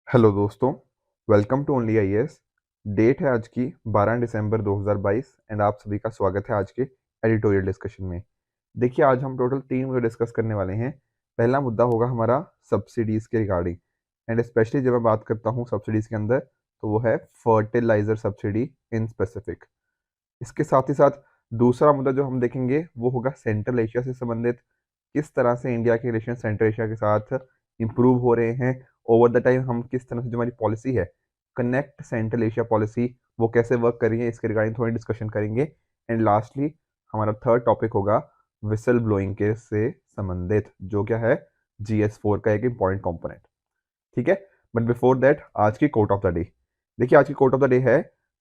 Hello दोस्तों, welcome to only IAS. Date है आज की 12 दिसंबर 2022 एंड आप सभी का स्वागत है आज के एडिटोरियल डिस्कशन में। देखिए, आज हम टोटल 3 मुद्दे डिस्कस करने वाले हैं। पहला मुद्दा होगा हमारा सब्सिडीज़ के रिगार्डिंग एंड स्पेशली जब मैं बात करता हूँ सब्सिडीज़ के अंदर तो वो है फर्टिलाइज़र सब्सिडी इन स्पेसिफिक। इसके साथ ही साथ दूसरा मुद्दा जो हम देखेंगे वो होगा सेंट्रल एशिया से संबंधित, किस तरह से इंडिया के रिलेशन सेंट्रल एशिया के साथ इम्प्रूव हो रहे हैं ओवर द टाइम। हम किस तरह से जो हमारी पॉलिसी है कनेक्ट सेंट्रल एशिया पॉलिसी वो कैसे वर्क कर रही है, इसके रिगार्डिंग थोड़ी डिस्कशन करेंगे। एंड लास्टली हमारा थर्ड टॉपिक होगा विसल ब्लोइंग के से संबंधित, जो क्या है GS4 का एक इम्पॉर्टेंट कंपोनेंट। ठीक है, बट बिफोर दैट आज की कोट ऑफ द डे। देखिए, आज की कोट ऑफ द डे है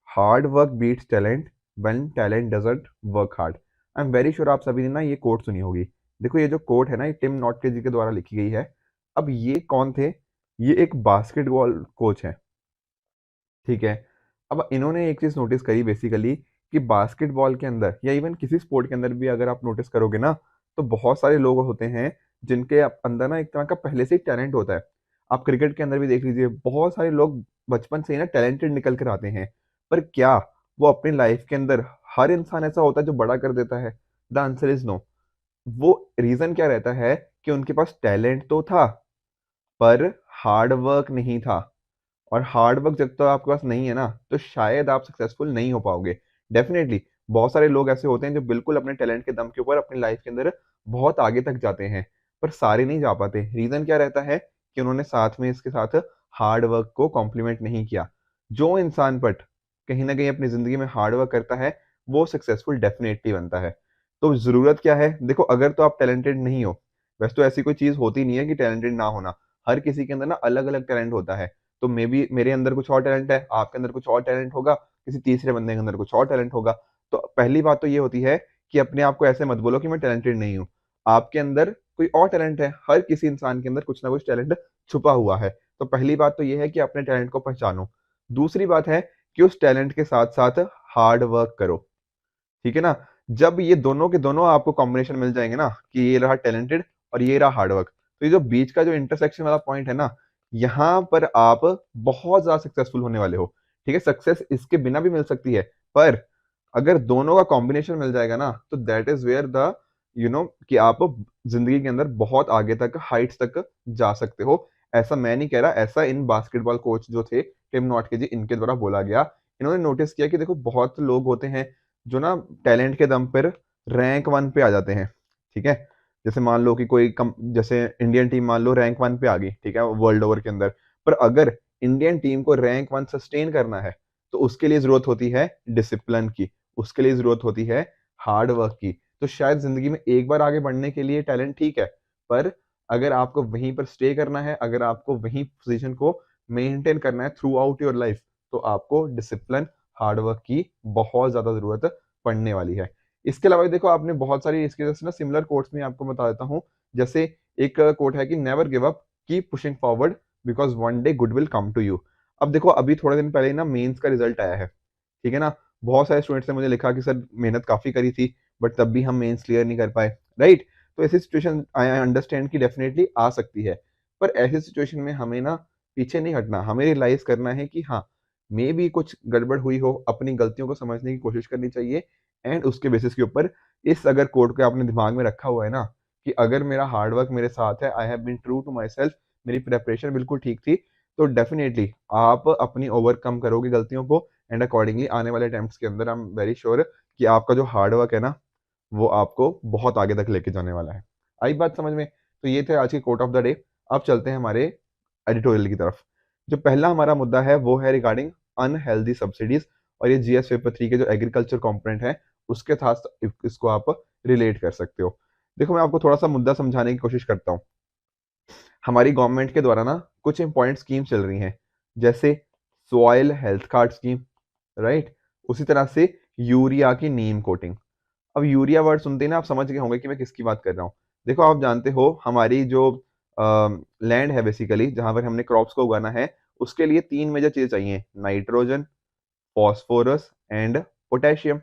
hard work beats talent when talent doesn't work hard. I am very sure आप सभी ने ना ये कोट सुनी होगी। देखो, ये जो कोट है ना, ये टिम नॉटके जी के द्वारा लिखी गई है। अब ये कौन थे? ये एक बास्केटबॉल कोच है। ठीक है, अब इन्होंने एक चीज नोटिस करी बेसिकली कि बास्केटबॉल के अंदर या इवन किसी स्पोर्ट के अंदर भी अगर आप नोटिस करोगे ना, तो बहुत सारे लोग होते हैं जिनके अंदर ना एक तरह का पहले से ही टैलेंट होता है। आप क्रिकेट के अंदर भी देख लीजिए, बहुत सारे लोग बचपन से ही ना टैलेंटेड निकल कर आते हैं। पर क्या वो अपनी लाइफ के अंदर हर इंसान ऐसा होता है जो बड़ा कर देता है? The answer is no. वो रीजन क्या रहता है कि उनके पास टैलेंट तो था पर हार्ड वर्क नहीं था। और हार्ड वर्क जब तक आपके पास नहीं है ना, तो शायद आप सक्सेसफुल नहीं हो पाओगे। डेफिनेटली बहुत सारे लोग ऐसे होते हैं जो बिल्कुल अपने टैलेंट के दम के ऊपर अपनी लाइफ के अंदर बहुत आगे तक जाते हैं, पर सारे नहीं जा पाते। रीजन क्या रहता है कि उन्होंने साथ में इसके साथ हार्ड वर्क को कॉम्प्लीमेंट नहीं किया। जो इंसान बट कहीं ना कहीं अपनी जिंदगी में हार्ड वर्क करता है वो सक्सेसफुल डेफिनेटली बनता है। तो जरूरत क्या है? देखो, अगर तो आप टैलेंटेड नहीं हो, वैसे तो ऐसी कोई चीज होती नहीं है कि टैलेंटेड ना होना। हर किसी के अंदर ना अलग अलग टैलेंट होता है। तो मे बी मेरे अंदर कुछ और टैलेंट है, आपके अंदर कुछ और टैलेंट होगा, किसी तीसरे बंदे के अंदर कुछ और टैलेंट होगा। तो पहली बात तो ये होती है कि अपने आप को ऐसे मत बोलो कि मैं टैलेंटेड नहीं हूँ। आपके अंदर कोई और टैलेंट है। हर किसी इंसान के अंदर कुछ ना कुछ टैलेंट छुपा हुआ है। तो पहली बात तो ये है कि अपने टैलेंट को पहचानो। दूसरी बात है कि उस टैलेंट के साथ साथ हार्ड वर्क करो। ठीक है ना? जब ये दोनों के दोनों आपको कॉम्बिनेशन मिल जाएंगे ना, कि ये रहा टैलेंटेड और ये रहा हार्ड वर्क, तो ये जो बीच का जो इंटरसेक्शन वाला पॉइंट है ना, यहाँ पर आप बहुत ज्यादा सक्सेसफुल होने वाले हो। ठीक है, सक्सेस इसके बिना भी मिल सकती है, पर अगर दोनों का कॉम्बिनेशन मिल जाएगा ना, तो दैट इज वेयर द कि आप जिंदगी के अंदर बहुत आगे तक हाइट्स तक जा सकते हो। ऐसा मैं नहीं कह रहा, ऐसा इन बास्केटबॉल कोच जो थे टिम नॉटके जी, इनके द्वारा बोला गया। इन्होंने नोटिस किया कि देखो, बहुत लोग होते हैं जो ना टैलेंट के दम पर रैंक 1 पे आ जाते हैं। ठीक है, जैसे मान लो कि कोई कम, जैसे इंडियन टीम मान लो रैंक 1 पे आ गई, ठीक है, वर्ल्ड ओवर के अंदर। पर अगर इंडियन टीम को रैंक 1 सस्टेन करना है तो उसके लिए जरूरत होती है डिसिप्लिन की, उसके लिए जरूरत होती है हार्ड वर्क की। तो शायद जिंदगी में एक बार आगे बढ़ने के लिए टैलेंट ठीक है, पर अगर आपको वहीं पर स्टे करना है, अगर आपको वहीं पोजीशन को मेंटेन करना है थ्रू आउट योर लाइफ, तो आपको डिसिप्लिन हार्ड वर्क की बहुत ज्यादा जरूरत पड़ने वाली है। इसके अलावा देखो, आपने बहुत सारी इसके जैसे ना सिमिलर कोट्स में आपको बता देता हूँ। जैसे एक कोट है कि never give up, keep pushing forward, because one day good will come to you. अब देखो, अभी थोड़े दिन पहले ही ना मेंस का रिजल्ट आया है। ठीक है ना? बहुत सारे स्टूडेंट्स ने मुझे लिखा कि सर मेहनत काफी करी थी बट तब भी हम मेंस क्लियर नहीं कर पाए। राइट? तो ऐसी सिचुएशन आई अंडरस्टैंड कि डेफिनेटली आ सकती है। पर ऐसी सिचुएशन में हमें ना पीछे नहीं हटना, हमें रियलाइज करना है कि हाँ, मे भी कुछ गड़बड़ हुई हो, अपनी गलतियों को समझने की कोशिश करनी चाहिए। एंड उसके बेसिस के ऊपर इस अगर कोड को आपने दिमाग में रखा हुआ है ना, कि अगर मेरा हार्ड वर्क मेरे साथ है, I have been true to myself, मेरी प्रेपरेशन बिल्कुल ठीक थी, तो डेफिनेटली आप अपनी ओवरकम करोगे गलतियों को। एंड अकॉर्डिंगली आने वाले अटेम्प्ट्स के अंदर आई एम वेरी श्योर कि आपका जो हार्ड वर्क है ना, वो आपको बहुत आगे तक लेके जाने वाला है। आई बात समझ में? तो ये थे आज की कोट ऑफ द डे। अब चलते हैं हमारे एडिटोरियल की तरफ। जो पहला हमारा मुद्दा है वो है रिगार्डिंग अनहेल्दी सब्सिडीज, और ये जीएस पेपर 3 के जो एग्रीकल्चर कंपोनेंट है उसके साथ इसको आप रिलेट कर सकते हो। देखो, मैं आपको थोड़ा सा मुद्दा समझाने की कोशिश करता हूँ। हमारी गवर्नमेंट के द्वारा ना कुछ इंपॉर्टेंट स्कीम चल रही हैं, जैसे soil health card scheme, right? उसी तरह से यूरिया की नीम कोटिंग। अब यूरिया वर्ड सुनते ही ना आप समझ गए होंगे कि मैं किसकी बात कर रहा हूँ। देखो, आप जानते हो हमारी जो लैंड है बेसिकली, जहां पर हमने क्रॉप्स को उगाना है, उसके लिए 3 मेजर चीजें चाहिए: नाइट्रोजन, फॉस्फोरस एंड पोटेशियम।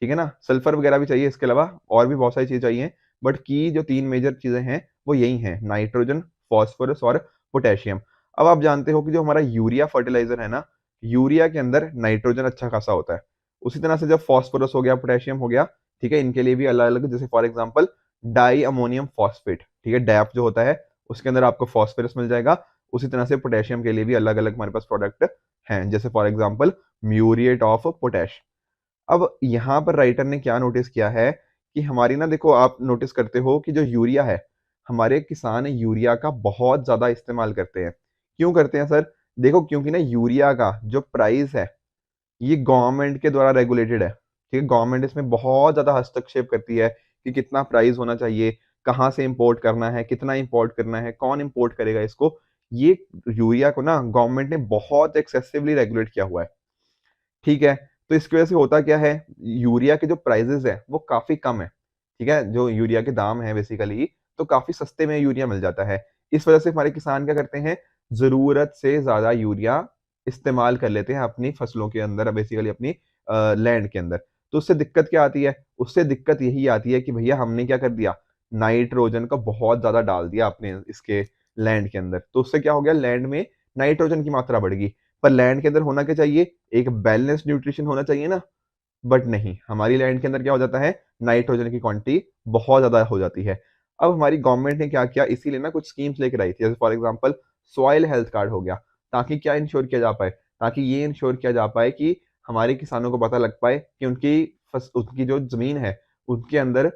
ठीक है ना? सल्फर वगैरह भी चाहिए, इसके अलावा और भी बहुत सारी चीजें चाहिए। बट की जो 3 मेजर चीजें हैं वो यही हैं: नाइट्रोजन, फॉस्फोरस और पोटेशियम। अब आप जानते हो कि जो हमारा यूरिया फर्टिलाइजर है ना, यूरिया के अंदर नाइट्रोजन अच्छा खासा होता है। उसी तरह से जब फॉस्फोरस हो गया, पोटेशियम हो गया, ठीक है, इनके लिए भी अलग अलग, जैसे for example di ammonium phosphate, ठीक है, डैप जो होता है उसके अंदर आपको फॉस्फोरस मिल जाएगा। उसी तरह से पोटेशियम के लिए भी अलग अलग हमारे पास प्रोडक्ट हैं, जैसे for example muriate of potash. अब यहाँ पर राइटर ने क्या नोटिस किया है कि हमारी ना, देखो आप नोटिस करते हो कि जो यूरिया है, हमारे किसान यूरिया का बहुत ज्यादा इस्तेमाल करते हैं। क्यों करते हैं सर? देखो, क्योंकि ना यूरिया का जो प्राइस है ये गवर्नमेंट के द्वारा रेगुलेटेड है, ठीक है। गवर्नमेंट इसमें बहुत ज्यादा हस्तक्षेप करती है कि कितना प्राइस होना चाहिए, कहाँ से इंपोर्ट करना है, कितना इंपोर्ट करना है, कौन इंपोर्ट करेगा इसको। ये यूरिया को ना गवर्नमेंट ने बहुत एक्सेसिवली रेगुलेट किया हुआ है, ठीक है। तो इसकी वजह से होता क्या है, यूरिया के जो प्राइजेस है वो काफी कम है, ठीक है। जो यूरिया के दाम है बेसिकली, तो काफी सस्ते में यूरिया मिल जाता है। इस वजह से हमारे किसान क्या करते हैं, जरूरत से ज्यादा यूरिया इस्तेमाल कर लेते हैं अपनी फसलों के अंदर, बेसिकली अपनी लैंड के अंदर। तो उससे दिक्कत क्या आती है? उससे दिक्कत यही आती है कि भैया हमने क्या कर दिया, नाइट्रोजन का बहुत ज्यादा डाल दिया अपने इसके लैंड के अंदर। तो उससे क्या हो गया, लैंड में नाइट्रोजन की मात्रा बढ़ गई। पर लैंड के अंदर होना क्या चाहिए, एक बैलेंस्ड न्यूट्रिशन होना चाहिए ना। बट नहीं, हमारी लैंड के अंदर क्या हो जाता है, नाइट्रोजन की क्वांटिटी बहुत ज्यादा हो जाती है। अब हमारी गवर्नमेंट ने क्या किया, इसीलिए ना कुछ स्कीम्स लेकर आई थी, जैसे for example soil health card हो गया। ताकि क्या इंश्योर किया जा पाए, ताकि ये इंश्योर किया जा पाए कि हमारे किसानों को पता लग पाए कि उनकी जो जमीन है उनके अंदर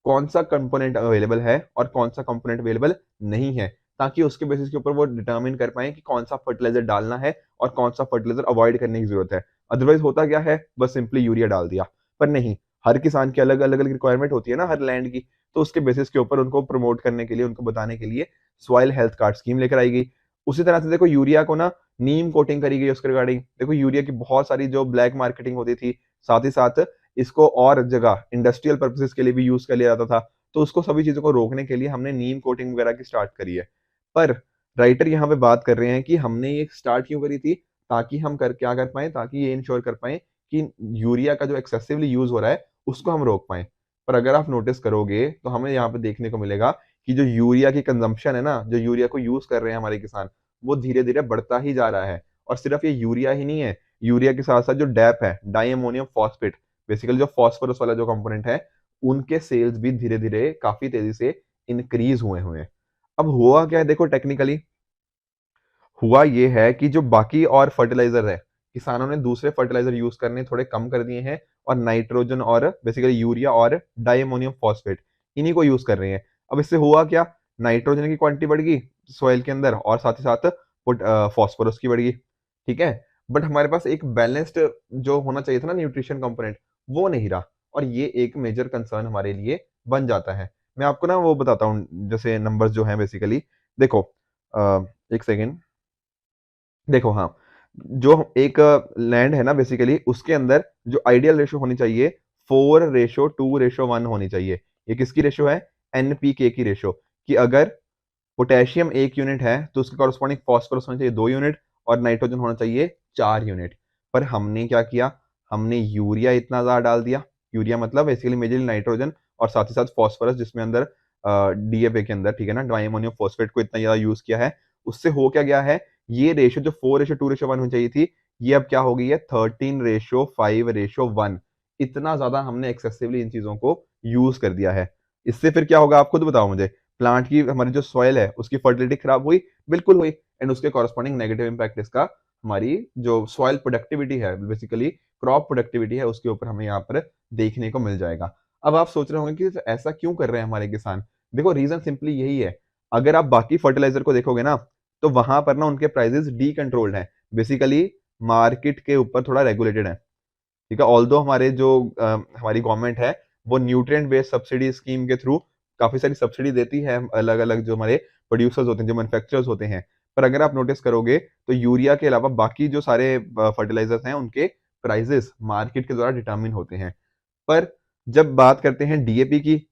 कौन सा कंपोनेंट अवेलेबल है और कौन सा कंपोनेंट अवेलेबल नहीं है, ताकि उसके बेसिस के ऊपर वो डिटरमिन कर पाए कि कौन सा फर्टिलाइजर डालना है और कौन सा फर्टिलाइजर अवॉइड करने की जरूरत है। अदरवाइज होता क्या है, बस सिंपली यूरिया डाल दिया। पर नहीं, हर किसान की अलग अलग रिक्वायरमेंट होती है ना, हर लैंड की। तो उसके बेसिस के ऊपर उनको प्रमोट करने के लिए, उनको बताने के लिए सॉइल हेल्थ कार्ड स्कीम लेकर आई गई। उसी तरह से देखो, यूरिया को ना नीम कोटिंग करी गई उसके रिगार्डिंग। देखो, यूरिया की बहुत सारी जो ब्लैक मार्केटिंग होती थी, साथ ही साथ इसको और जगह इंडस्ट्रियल पर्पसेस के लिए भी यूज कर लिया जाता था। तो उसको सभी चीजों को रोकने के लिए हमने नीम कोटिंग वगैरह की स्टार्ट करी है। पर राइटर यहाँ पे बात कर रहे हैं कि हमने ये स्टार्ट क्यों करी थी, ताकि हम क्या कर पाए, ताकि ये इंश्योर कर पाए कि यूरिया का जो एक्सेसिवली यूज हो रहा है उसको हम रोक पाए। पर अगर आप नोटिस करोगे तो हमें यहाँ पे देखने को मिलेगा कि जो यूरिया की कंजम्पशन है ना, जो यूरिया को यूज कर रहे हैं हमारे किसान, वो धीरे धीरे बढ़ता ही जा रहा है। और सिर्फ ये यूरिया ही नहीं है, यूरिया के साथ साथ जो डैप है, डाई अमोनियम फॉस्फेट, बेसिकली जो फॉस्फोरस वाला जो कंपोनेंट है, उनके सेल्स भी धीरे धीरे काफी तेजी से इंक्रीज हुए हुए हैं। अब हुआ क्या है, देखो टेक्निकली हुआ ये है कि जो बाकी और फर्टिलाइजर है, किसानों ने दूसरे फर्टिलाइजर यूज करने थोड़े कम कर दिए हैं, और नाइट्रोजन और बेसिकली यूरिया और डाइअमोनियम फॉस्फेट इन्हीं को यूज कर रहे हैं। अब इससे हुआ क्या, नाइट्रोजन की क्वांटिटी बढ़ गई सॉइल के अंदर, और साथ ही साथ फॉस्फोरस की बढ़ गई, ठीक है। बट हमारे पास एक बैलेंस्ड जो होना चाहिए था ना न्यूट्रिशन कंपोनेंट, वो नहीं रहा। और ये एक मेजर कंसर्न हमारे लिए बन जाता है। मैं आपको ना वो बताता हूँ, जैसे नंबर्स जो हैं बेसिकली, देखो एक सेकेंड, देखो हाँ, जो एक लैंड है ना बेसिकली, उसके अंदर जो आइडियल रेशो होनी चाहिए 4:2:1 होनी चाहिए। ये किसकी रेशो है, एनपीके की रेशो। कि अगर पोटेशियम 1 यूनिट है तो उसके कॉरस्पॉन्डिंग फॉस्फोरस होना चाहिए 2 यूनिट, और नाइट्रोजन होना चाहिए 4 यूनिट। पर हमने क्या किया, हमने यूरिया इतना ज्यादा डाल दिया। यूरिया मतलब बेसिकली मेजरली नाइट्रोजन, और साथ ही साथ फॉस्फोरस जिसमें अंदर डीएपी के अंदर, ठीक है ना, डाइअमोनियम फॉस्फेट को इतना ज्यादा यूज किया है। उससे हो क्या गया है, ये रेशो जो 4:2:1 होनी चाहिए थी, ये अब क्या हो गई है 13:5:1। इतना ज्यादा हमने एक्सेसिवली इन चीजों को यूज कर दिया है। इससे फिर क्या होगा, आप खुद बताओ मुझे। प्लांट की, हमारी जो सॉइल है उसकी फर्टिलिटी खराब हुई, बिल्कुल हुई। एंड उसके कॉरस्पॉन्डिंग नेगेटिव इंपैक्ट इसका हमारी जो सॉइल प्रोडक्टिविटी है, बेसिकली क्रॉप प्रोडक्टिविटी है, उसके ऊपर हमें यहाँ पर देखने को मिल जाएगा। अब आप सोच रहे होंगे कि ऐसा क्यों कर रहे हैं हमारे किसान। देखो, रीजन सिंपली यही है। अगर आप बाकी फर्टिलाइजर को देखोगे ना, तो वहां पर ना उनके प्राइसेस डी कंट्रोल्ड है, बेसिकली मार्केट के ऊपर थोड़ा रेगुलेटेड है, ठीक है। ऑल्दो हमारे जो हमारी गवर्नमेंट है, वो न्यूट्रिएंट बेस्ड सब्सिडी स्कीम के थ्रू काफी सारी सब्सिडी देती है अलग अलग जो हमारे प्रोड्यूसर्स होते हैं, जो मैन्युफैक्चरर्स होते हैं। पर अगर आप नोटिस करोगे तो यूरिया के अलावा बाकी जो सारे फर्टिलाइजर्स हैं, उनके प्राइजेस मार्केट के द्वारा डिटरमिन होते हैं। पर जब बात करते हैं डीएपी की,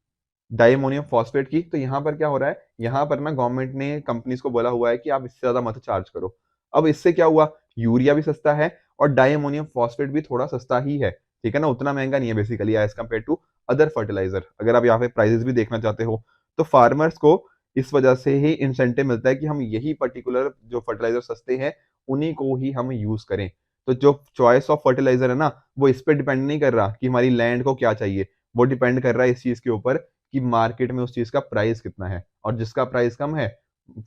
डाइअमोनियम फॉस्फेट की, तो यहाँ पर क्या हो रहा है, यहाँ पर ना गवर्नमेंट ने कंपनीज को बोला हुआ है कि आप इससे ज्यादा मत चार्ज करो। अब इससे क्या हुआ, यूरिया भी सस्ता है और डाइअमोनियम फॉस्फेट भी थोड़ा सस्ता ही है, ठीक है ना, उतना महंगा नहीं है basically as compared to other fertiliser. अगर आप यहाँ पे प्राइसेस भी देखना चाहते हो, तो फार्मर्स को इस वजह से ही इंसेंटिव मिलता है कि हम यही पर्टिकुलर जो फर्टिलाइजर सस्ते हैं उन्हीं को ही हम यूज करें। तो जो चॉइस ऑफ फर्टिलाइजर है ना, वो इस पे डिपेंड नहीं कर रहा कि हमारी लैंड को क्या चाहिए, वो डिपेंड कर रहा है इस चीज के ऊपर कि मार्केट में उस चीज का प्राइस कितना है, और जिसका प्राइस कम है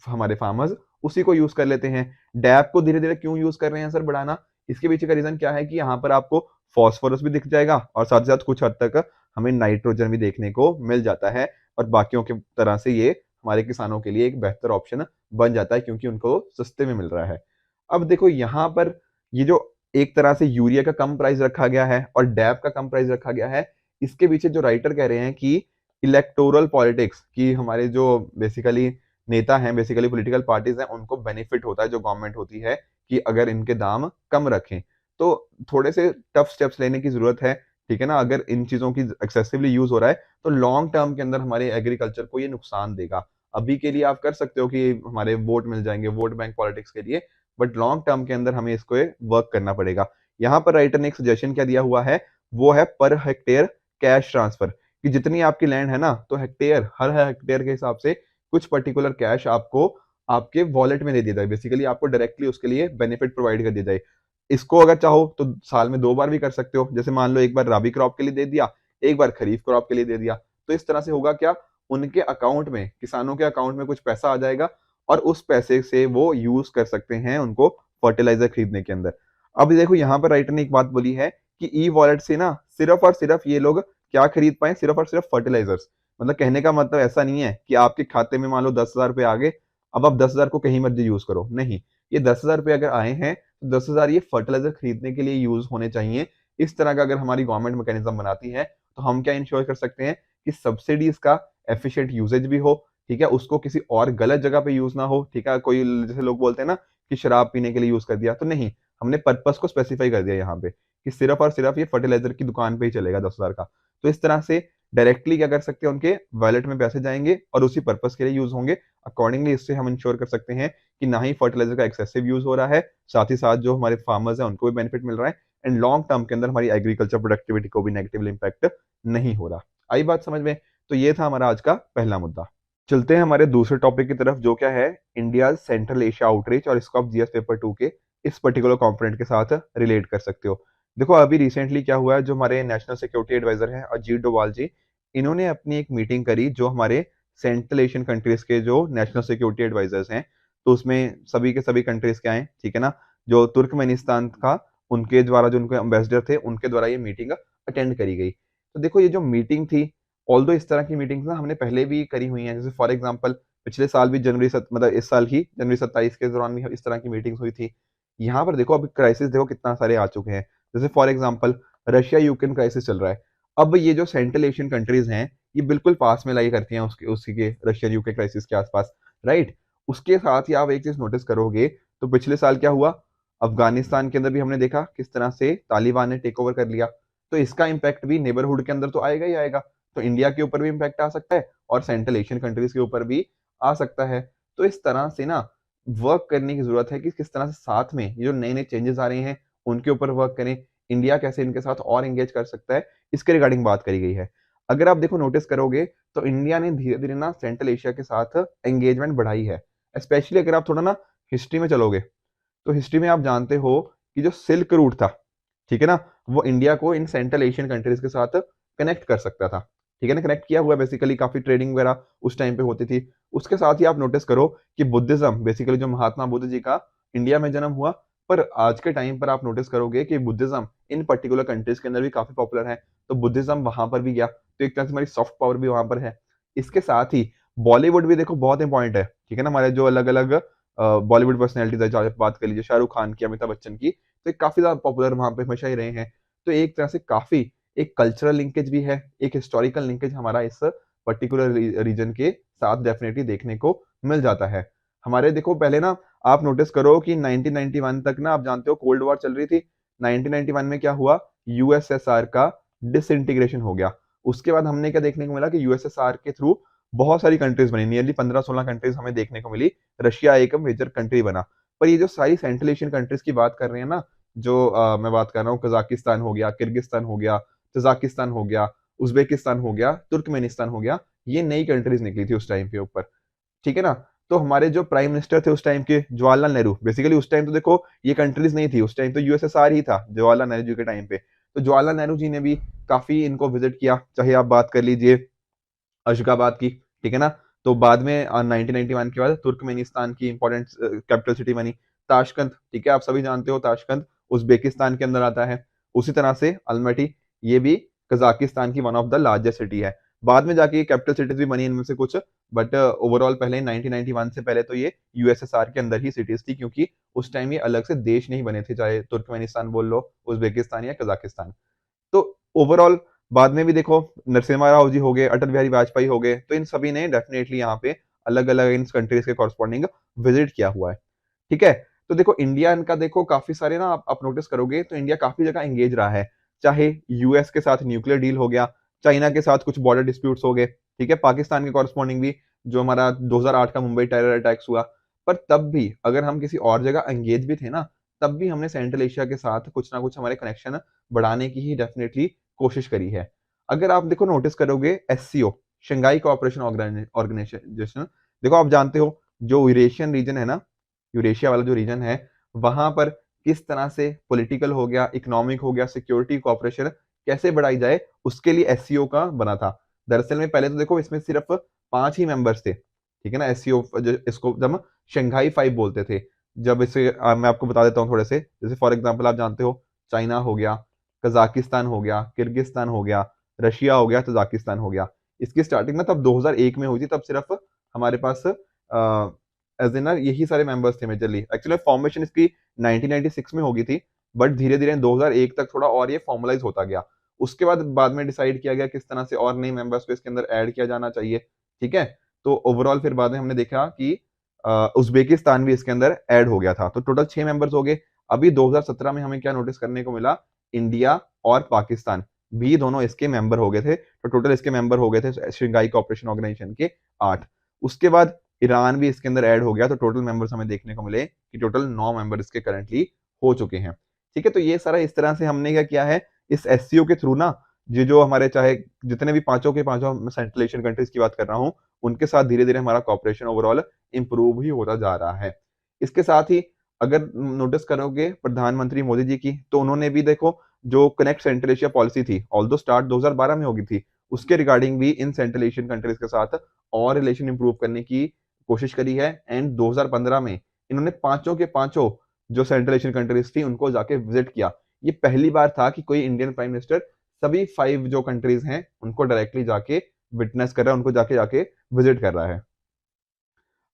हमारे फार्मर्स उसी को यूज कर लेते हैं। डैप को धीरे धीरे क्यों यूज कर रहे हैं सर बढ़ाना, इसके पीछे का रीजन क्या है कि यहाँ पर आपको फॉस्फोरस भी दिख जाएगा और साथ साथ कुछ हद तक हमें नाइट्रोजन भी देखने को मिल जाता है, और बाकियों की तरह से ये हमारे किसानों के लिए एक बेहतर ऑप्शन बन जाता है क्योंकि उनको सस्ते में मिल रहा है। अब देखो यहाँ पर ये जो एक तरह से यूरिया का कम प्राइस रखा गया है और डैप का कम प्राइस रखा गया है, इसके पीछे जो राइटर कह रहे हैं कि इलेक्टोरल पॉलिटिक्स की हमारे जो बेसिकली नेता हैं, बेसिकली पॉलिटिकल पार्टीज हैं, उनको बेनिफिट होता है जो गवर्नमेंट होती है कि अगर इनके दाम कम रखें। तो थोड़े से टफ स्टेप्स लेने की जरूरत है, ठीक है ना। अगर इन चीजों की एक्सेसिवली यूज हो रहा है तो लॉन्ग टर्म के अंदर हमारे एग्रीकल्चर को ये नुकसान देगा। अभी के लिए आप कर सकते हो कि हमारे वोट मिल जाएंगे वोट बैंक पॉलिटिक्स के लिए, बट लॉन्ग टर्म के अंदर हमें इसको वर्क करना पड़ेगा। यहाँ पर राइटर ने एक सजेशन क्या दिया हुआ है, वो है पर हेक्टेयर कैश ट्रांसफर, कि जितनी आपकी लैंड है ना तो हेक्टेयर, हर हेक्टेयर के हिसाब से कुछ पर्टिकुलर कैश आपको आपके वॉलेट में दे दिया जाए, बेसिकली आपको डायरेक्टली उसके लिए बेनिफिट प्रोवाइड कर दिया जाए। इसको अगर चाहो तो साल में 2 बार भी कर सकते हो, जैसे मान लो एक बार राबी क्रॉप के लिए दे दिया, एक बार खरीफ क्रॉप के लिए दे दिया। तो इस तरह से होगा क्या, उनके अकाउंट में, किसानों के अकाउंट में कुछ पैसा आ जाएगा और उस पैसे से वो यूज कर सकते हैं उनको फर्टिलाइजर खरीदने के अंदर। अब देखो यहाँ पर राइटर ने एक बात बोली है कि ई वॉलेट से ना सिर्फ और सिर्फ ये लोग क्या खरीद पाए, सिर्फ और सिर्फ फर्टिलाइजर्स। मतलब कहने का मतलब ऐसा नहीं है कि आपके खाते में मान लो 10,000 रुपए आ गए, अब आप 10,000 को कहीं मर्जी यूज करो, नहीं। ये 10,000 रुपए अगर आए हैं तो 10,000 ये फर्टिलाइजर खरीदने के लिए यूज होने चाहिए। इस तरह का अगर हमारी गवर्नमेंट मैकेनिज्म बनाती है तो हम क्या इंश्योर कर सकते हैं कि सब्सिडीज का एफिशिएंट यूजेज भी हो, ठीक है, उसको किसी और गलत जगह पे यूज ना हो, ठीक है। कोई जैसे लोग बोलते हैं ना कि शराब पीने के लिए यूज कर दिया, तो नहीं, हमने पर्पस को स्पेसिफाई कर दिया यहाँ पे कि सिर्फ और सिर्फ ये फर्टिलाइजर की दुकान पे ही चलेगा 10,000 का। तो इस तरह से डायरेक्टली क्या कर सकते हैं, उनके वॉलेट में पैसे जाएंगे और उसी पर्पस के लिए यूज होंगे। अकॉर्डिंगली इससे हम इंश्योर कर सकते हैं कि ना ही फर्टिलाइजर का एक्सेसिव यूज हो रहा है, साथ ही साथ जो हमारे फार्मर्स हैं उनको भी बेनिफिट मिल रहा है, एंड लॉन्ग टर्म के अंदर हमारी एग्रीकल्चर प्रोडक्टिविटी को भी नेगेटिव इंपैक्ट नहीं हो रहा। आई बात समझ में? तो ये था हमारा आज का पहला मुद्दा। चलते हैं हमारे दूसरे टॉपिक की तरफ, जो क्या है इंडिया सेंट्रल एशिया आउटरीच, और इसको आप जीएस पेपर 2 के इस पर्टिकुलर कंपोनेंट के साथ रिलेट कर सकते हो। देखो अभी रिसेंटली क्या हुआ है, जो हमारे नेशनल सिक्योरिटी एडवाइजर हैं अजीत डोभाल जी, इन्होंने अपनी एक मीटिंग करी जो हमारे सेंट्रल एशियन कंट्रीज के जो नेशनल सिक्योरिटी एडवाइजर्स हैं। तो उसमें सभी के सभी कंट्रीज के आए, ठीक है ना। जो तुर्कमेनिस्तान का, उनके द्वारा जो उनके एम्बेसडर थे उनके द्वारा ये मीटिंग अटेंड करी गई। तो देखो ये जो मीटिंग थी, ऑल्दो इस तरह की मीटिंग्स ना हमने पहले भी करी हुई हैं, जैसे फॉर एग्जांपल पिछले साल भी मतलब इस साल ही जनवरी 27 के दौरान भी इस तरह की मीटिंग्स हुई थी। यहाँ पर देखो अभी क्राइसिस देखो कितना सारे आ चुके हैं, जैसे for example Russia Ukraine crisis चल रहा है। अब ये जो सेंट्रल एशियन कंट्रीज हैं ये बिल्कुल पास में लाई करती हैं उसके उसी के रशियन यूक्रेन क्राइसिस के आसपास, राइट। उसके साथ ही आप एक चीज नोटिस करोगे तो पिछले साल क्या हुआ, अफगानिस्तान के अंदर भी हमने देखा किस तरह से तालिबान ने टेक ओवर कर लिया। तो इसका इम्पैक्ट भी नेबरहुड के अंदर तो आएगा ही आएगा। तो इंडिया के ऊपर भी इम्पैक्ट आ सकता है और सेंट्रल एशियन कंट्रीज के ऊपर भी आ सकता है। तो इस तरह से ना वर्क करने की जरूरत है कि किस तरह से साथ में ये जो नए नए चेंजेस आ रहे हैं उनके ऊपर वर्क करें, इंडिया कैसे इनके साथ और एंगेज कर सकता है, इसके रिगार्डिंग बात करी गई है। अगर आप देखो नोटिस करोगे तो इंडिया ने धीरे धीरे ना सेंट्रल एशिया के साथ एंगेजमेंट बढ़ाई है। स्पेशली अगर आप थोड़ा ना हिस्ट्री में चलोगे तो हिस्ट्री में आप जानते हो कि जो सिल्क रूट था, ठीक है ना, वो इंडिया को इन सेंट्रल एशियन कंट्रीज के साथ कनेक्ट कर सकता था, ठीक है ना। कनेक्ट किया हुआ बेसिकली काफी ट्रेडिंग वगैरह उस टाइम पे होती थी। उसके साथ ही आप नोटिस करो कि बुद्धिज्म, बेसिकली जो महात्मा बुद्ध जी का इंडिया में जन्म हुआ, पर आज के टाइम पर आप नोटिस करोगे कि बुद्धिज्म इन पर्टिकुलर कंट्रीज के अंदर भी काफी पॉपुलर है। तो बुद्धिज्म वहां पर भी गया, तो एक तरह से हमारी सॉफ्ट पावर भी वहां पर है। इसके साथ ही बॉलीवुड भी देखो बहुत इंपॉर्टेंट है, ठीक है ना। हमारे जो अलग अलग बॉलीवुड पर्सनैलिटीज है, चाहे बात कर लीजिए शाहरुख खान की, अमिताभ बच्चन की, तो ये काफी ज्यादा पॉपुलर वहां पे हमेशा ही रहे हैं। तो एक तरह से काफी एक कल्चरल लिंकेज भी है, एक हिस्टोरिकल लिंकेज हमारा इस पर्टिकुलर रीजन के साथ डेफिनेटली देखने को मिल जाता है। हमारे देखो पहले ना आप नोटिस करो कि 1991 तक ना आप जानते हो कोल्ड वॉर चल रही थी। 1991 में क्या हुआ, यूएसएसआर का डिसइंटीग्रेशन हो गया। उसके बाद हमने क्या देखने को मिला कि यूएसएसआर के थ्रू बहुत सारी कंट्रीज बनी, नियरली 15-16 कंट्रीज हमें देखने को मिली। रशिया एक मेजर कंट्री बना। पर ये जो सारी सेंट्रल एशियन कंट्रीज की बात कर रहे हैं ना, जो मैं बात कर रहा हूँ, कजाकिस्तान हो गया, किर्गिस्तान हो गया, तजाकिस्तान हो गया, उज्बेकिस्तान हो गया, तुर्कमेनिस्तान हो गया, ये नई कंट्रीज निकली थी उस टाइम पे ऊपर। ठीक है ना। तो हमारे जो प्राइम मिनिस्टर थे उस टाइम के, जवाहरलाल नेहरू, बेसिकली उस टाइम तो देखो ये कंट्रीज नहीं थी, उस टाइम तो यूएसएसआर ही था जवाहरलाल नेहरू जी के टाइम पे। तो जवाहरलाल नेहरू जी ने भी काफी इनको विजिट किया, चाहे आप बात कर लीजिए अशगाबाद की, ठीक है ना। तो बाद में 1991 के बाद तुर्कमेनिस्तान की इंपॉर्टेंट कैपिटल सिटी बनी ताशकंद, ठीक है, आप सभी जानते हो ताशकंद उज्बेकिस्तान के अंदर आता है। उसी तरह से अल्मटी, ये भी कजाकिस्तान की one of the largest city है। बाद में जाके कैपिटल सिटीज भी बनी इनमें से कुछ, बट ओवरऑल पहले 1991 से पहले तो ये यूएसएसआर के अंदर ही सिटीज थी, क्योंकि उस टाइम ये अलग से देश नहीं बने थे, चाहे तुर्कमेनिस्तान बोल लो, उज्बेकिस्तान या कजाकिस्तान। तो ओवरऑल बाद में भी देखो नरसिम्हा राव जी हो गए, अटल बिहारी वाजपेयी हो गए, तो इन सभी ने डेफिनेटली यहाँ पे अलग अलग इन कंट्रीज के कॉरस्पॉन्डिंग विजिट किया हुआ है, ठीक है। तो देखो इंडिया इनका देखो काफी सारे ना, आप नोटिस करोगे तो इंडिया काफी जगह एंगेज रहा है, चाहे यूएस के साथ न्यूक्लियर डील हो गया, चाइना के साथ कुछ बॉर्डर डिस्प्यूट्स हो गए, ठीक है, पाकिस्तान के कॉरस्पॉन्डिंग भी जो हमारा 2008 का मुंबई टेरर अटैक्स हुआ। पर तब भी अगर हम किसी और जगह एंगेज भी थे ना, तब भी हमने सेंट्रल एशिया के साथ कुछ ना कुछ हमारे कनेक्शन बढ़ाने की ही डेफिनेटली कोशिश करी है। अगर आप देखो नोटिस करोगे एससीओ, शंघाई कोऑपरेशन ऑर्गेनाइजेशन, देखो आप जानते हो जो यूरेशियन रीजन है ना, यूरेशिया वाला जो रीजन है, वहां पर किस तरह से पॉलिटिकल हो गया, इकोनॉमिक हो गया, सिक्योरिटी कोऑपरेशन कैसे बढ़ाई जाए, उसके लिए एससीओ का बना था। दरअसल में पहले तो देखो इसमें सिर्फ 5 ही मेंबर्स थे, ठीक है ना, एससीओ इसको जब हम शंघाई 5 बोलते थे। जब इसे मैं आपको बता देता हूँ थोड़े से, जैसे फॉर एग्जांपल आप जानते हो चाइना हो गया, कजाकिस्तान हो गया, किर्गिस्तान हो गया, रशिया हो गया, तजाकिस्तान हो गया। इसकी स्टार्टिंग ना तब 2001 में हुई थी, तब सिर्फ हमारे पास एज इन यही सारे मेंबर्स थे मेजरली। एक्चुअली फॉर्मेशन इसकी 1996 में होगी थी, बट धीरे धीरे 2001 तक थोड़ा और ये फॉर्मलाइज होता गया। उसके बाद में डिसाइड किया गया किस तरह से और नए मेंबर्स को इसके अंदर ऐड किया जाना चाहिए, ठीक है। तो ओवरऑल फिर बाद में हमने देखा कि उज्बेकिस्तान भी इसके अंदर ऐड हो गया था, तो टोटल 6 मेंबर्स हो गए। अभी 2017 में हमें क्या नोटिस करने को मिला, इंडिया और पाकिस्तान भी दोनों इसके मेंबर हो गए थे, तो टोटल इसके मेंबर हो गए थे शंघाई कोऑपरेशन ऑर्गेनाइजेशन के 8। उसके बाद ईरान भी इसके अंदर ऐड हो गया, तो टोटल मेंबर्स हमें देखने को मिले कि टोटल 9 मेंबर इसके करंटली हो चुके हैं, ठीक है। तो ये सारा इस तरह से हमने क्या किया है, इस एससीओ के थ्रू ना, ये जो हमारे चाहे जितने भी पांचों के पांचों सेंट्रल एशियन कंट्रीज की बात कर रहा हूं, उनके साथ धीरे धीरे हमारा कॉपरेशन ओवरऑल इंप्रूव ही होता जा रहा है। इसके साथ ही अगर नोटिस करोगे प्रधानमंत्री मोदी जी की, तो उन्होंने भी देखो जो कनेक्ट सेंट्रल एशिया पॉलिसी थी, ऑल्दो स्टार्ट 2012 में होगी थी, उसके रिगार्डिंग भी इन सेंट्रल एशियन कंट्रीज के साथ और रिलेशन इंप्रूव करने की कोशिश करी है। एंड 2015 में इन्होंने पांचों के पांचों जो सेंट्रल एशियन कंट्रीज थी उनको जाके विजिट किया। ये पहली बार था कि कोई इंडियन प्राइम मिनिस्टर सभी 5 जो कंट्रीज हैं उनको डायरेक्टली जाके विटनेस कर रहा है, उनको जाके जाके विजिट कर रहा है।